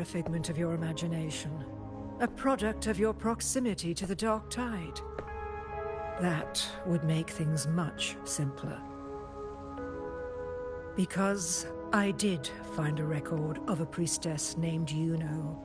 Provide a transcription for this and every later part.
a figment of your imagination, a product of your proximity to the dark tide. That would make things much simpler. Because I did find a record of a priestess named Iuno.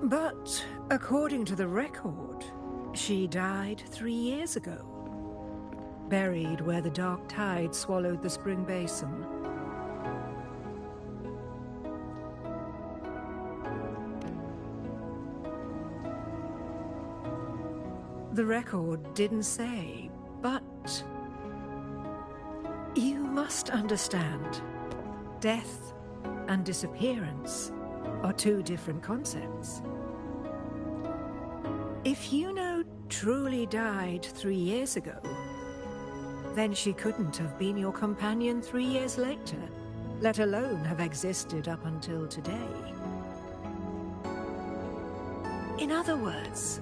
But according to the record, she died 3 years ago, buried where the dark tide swallowed the spring basin. The record didn't say, but you must understand, death and disappearance are two different concepts. If Iuno truly died 3 years ago, then she couldn't have been your companion 3 years later, let alone have existed up until today. In other words,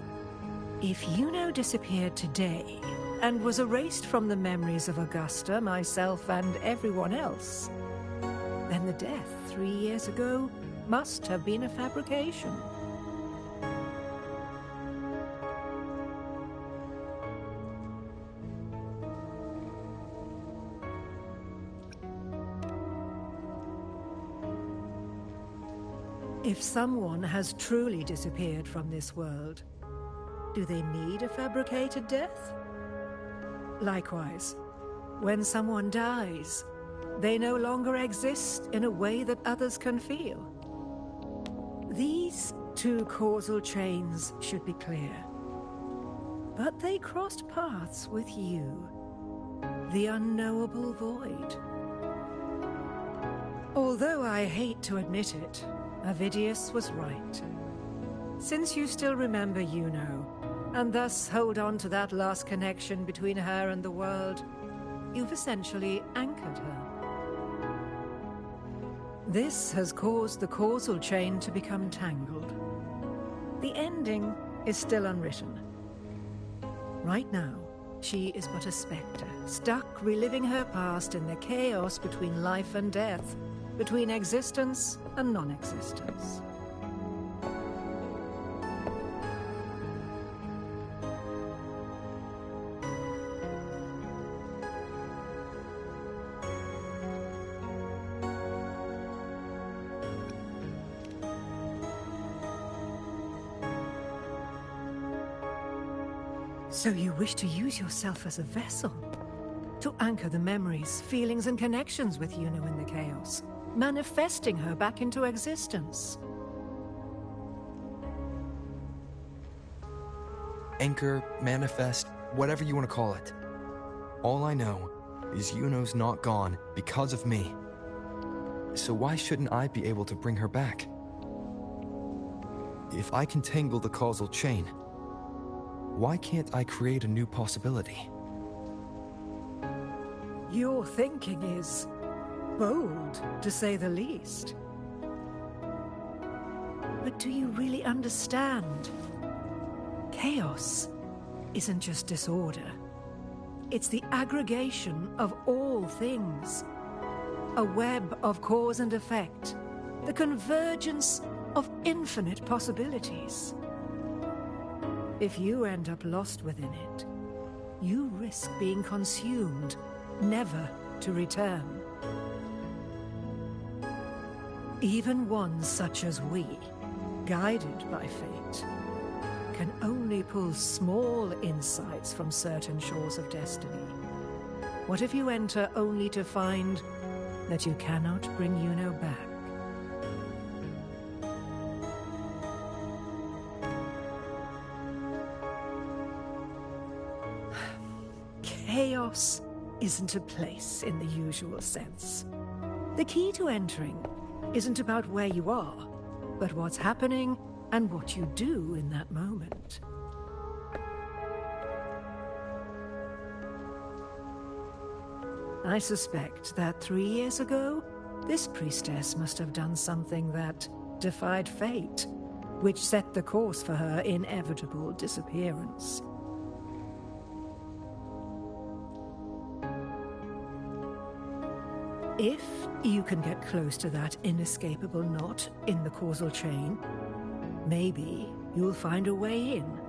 if Iuno disappeared today and was erased from the memories of Augusta, myself, and everyone else, then the death 3 years ago must have been a fabrication. If someone has truly disappeared from this world, do they need a fabricated death? Likewise, when someone dies, they no longer exist in a way that others can feel. These two causal chains should be clear. But they crossed paths with you, the unknowable void. Although I hate to admit it, Avidius was right. Since you still remember Iuno, and thus hold on to that last connection between her and the world, you've essentially anchored her. This has caused the causal chain to become tangled. The ending is still unwritten. Right now, she is but a spectre, stuck reliving her past in the chaos between life and death, between existence and non-existence. So you wish to use yourself as a vessel, to anchor the memories, feelings, and connections with Iuno in the chaos, manifesting her back into existence. Anchor, manifest, whatever you want to call it. All I know is Iuno's not gone because of me. So why shouldn't I be able to bring her back? If I can tangle the causal chain, why can't I create a new possibility? Your thinking is bold, to say the least. But do you really understand? Chaos isn't just disorder. It's the aggregation of all things. A web of cause and effect. The convergence of infinite possibilities. If you end up lost within it, you risk being consumed, never to return. Even ones such as we, guided by fate, can only pull small insights from certain shores of destiny. What if you enter only to find that you cannot bring Iuno back? Chaos isn't a place in the usual sense. The key to entering isn't about where you are, but what's happening and what you do in that moment. I suspect that 3 years ago, this priestess must have done something that defied fate, which set the course for her inevitable disappearance. If you can get close to that inescapable knot in the causal chain, maybe you'll find a way in.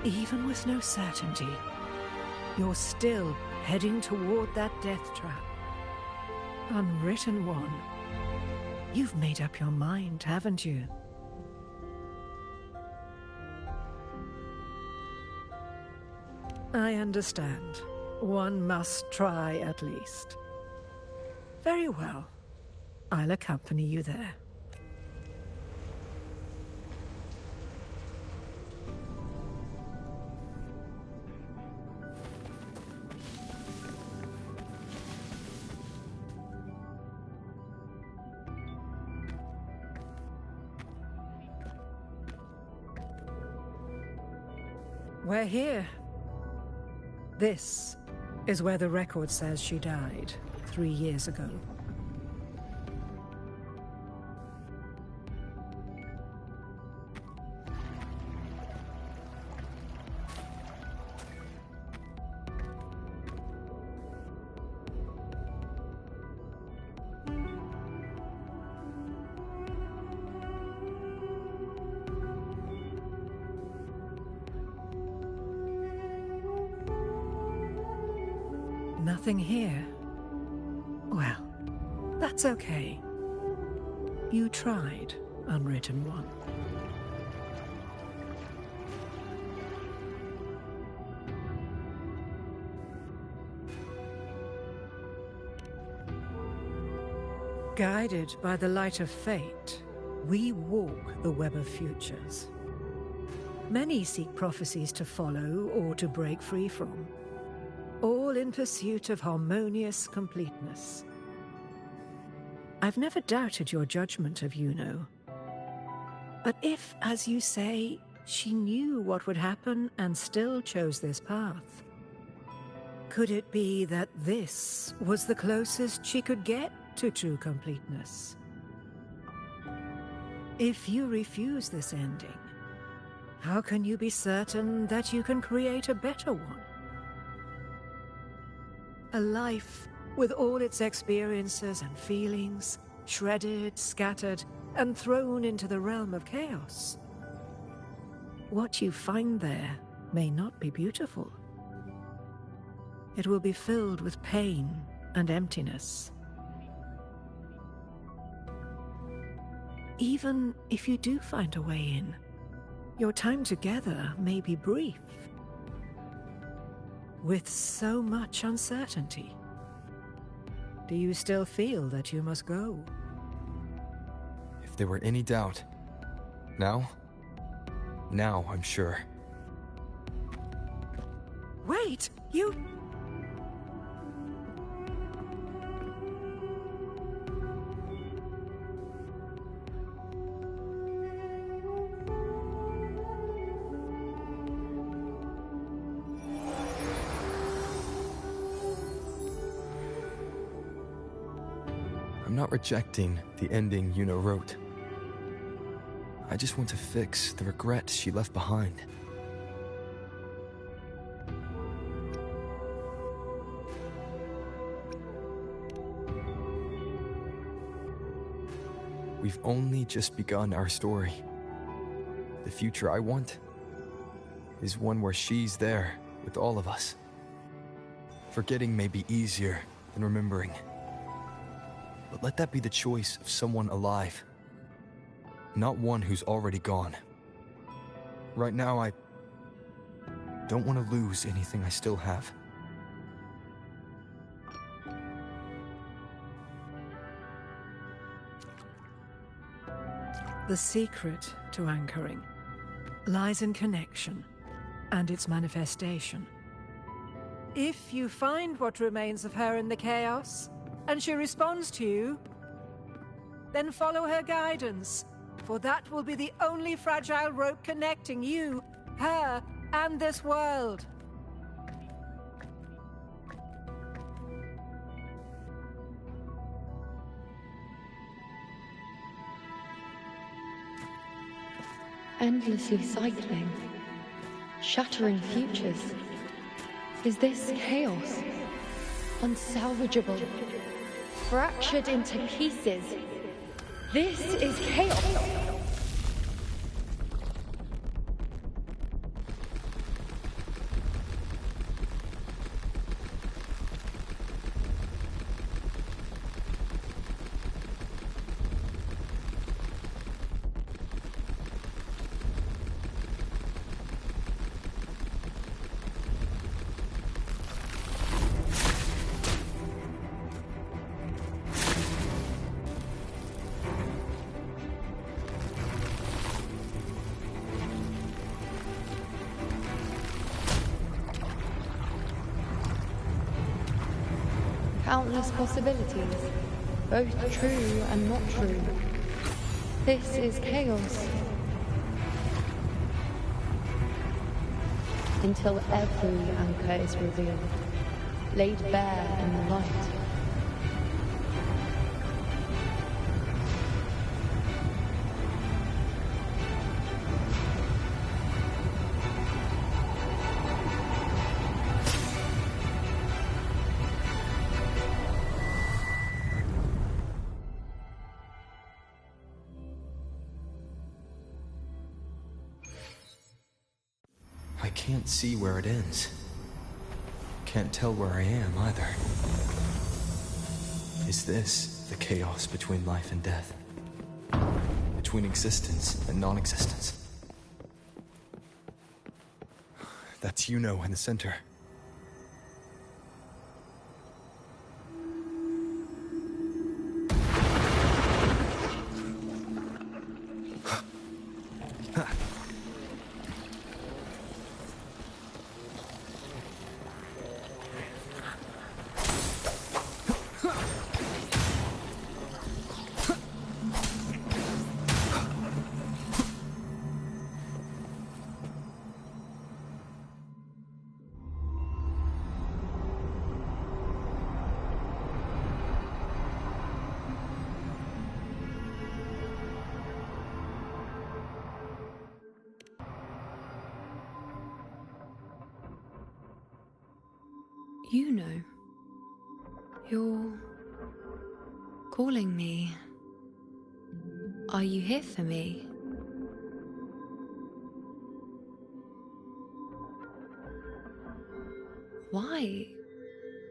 Even with no certainty, you're still heading toward that death trap. Unwritten one. You've made up your mind, haven't you? I understand. One must try at least. Very well. I'll accompany you there. We're here. This is where the record says she died 3 years ago. Nothing here. Well, that's okay. You tried, Unwritten One. Guided by the light of fate, we walk the web of futures. Many seek prophecies to follow or to break free from, all in pursuit of harmonious completeness. I've never doubted your judgment of Iuno. But if, as you say, she knew what would happen and still chose this path, could it be that this was the closest she could get to true completeness? If you refuse this ending, how can you be certain that you can create a better one? A life with all its experiences and feelings, shredded, scattered, and thrown into the realm of chaos. What you find there may not be beautiful. It will be filled with pain and emptiness. Even if you do find a way in, your time together may be brief. With so much uncertainty, do you still feel that you must go? If there were any doubt, now I'm sure. Wait, you... I'm not rejecting the ending Iuno wrote. I just want to fix the regret she left behind. We've only just begun our story. The future I want is one where she's there with all of us. Forgetting may be easier than remembering. But let that be the choice of someone alive, not one who's already gone. Right now, I don't want to lose anything I still have. The secret to anchoring lies in connection and its manifestation. If you find what remains of her in the chaos, and she responds to you, then follow her guidance, for that will be the only fragile rope connecting you, her, and this world. Endlessly cycling, shattering futures. Is this chaos? Unsalvageable, fractured into pieces. This is chaos! Countless possibilities, both true and not true. This is chaos. Until every anchor is revealed, laid bare in the light. I can't see where it ends. Can't tell where I am either. Is this the chaos between life and death? Between existence and non-existence? That's Iuno in the center. Iuno, you're calling me. Are you here for me? Why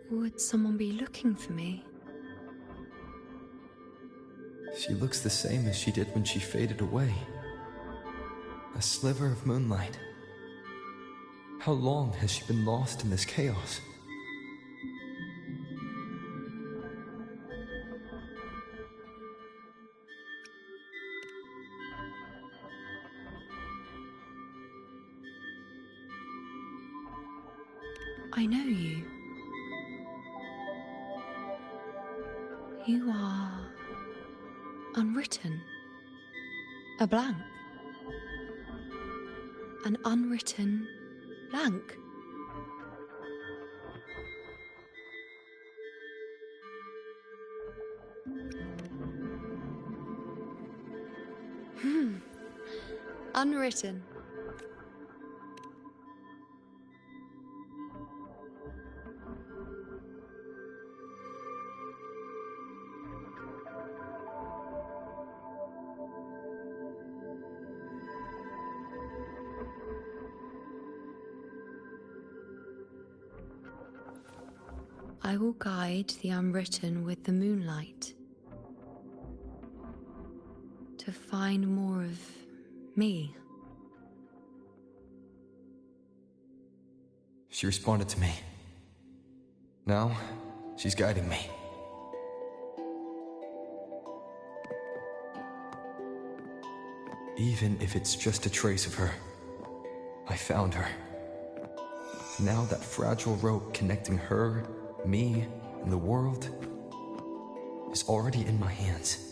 would someone be looking for me? She looks the same as she did when she faded away. A sliver of moonlight. How long has she been lost in this chaos? I know you. You are unwritten. A blank. An unwritten blank. Unwritten. I will guide the unwritten with the moonlight to find more of me. She responded to me. Now, she's guiding me. Even if it's just a trace of her, I found her. Now that fragile rope connecting her, me, and the world is already in my hands.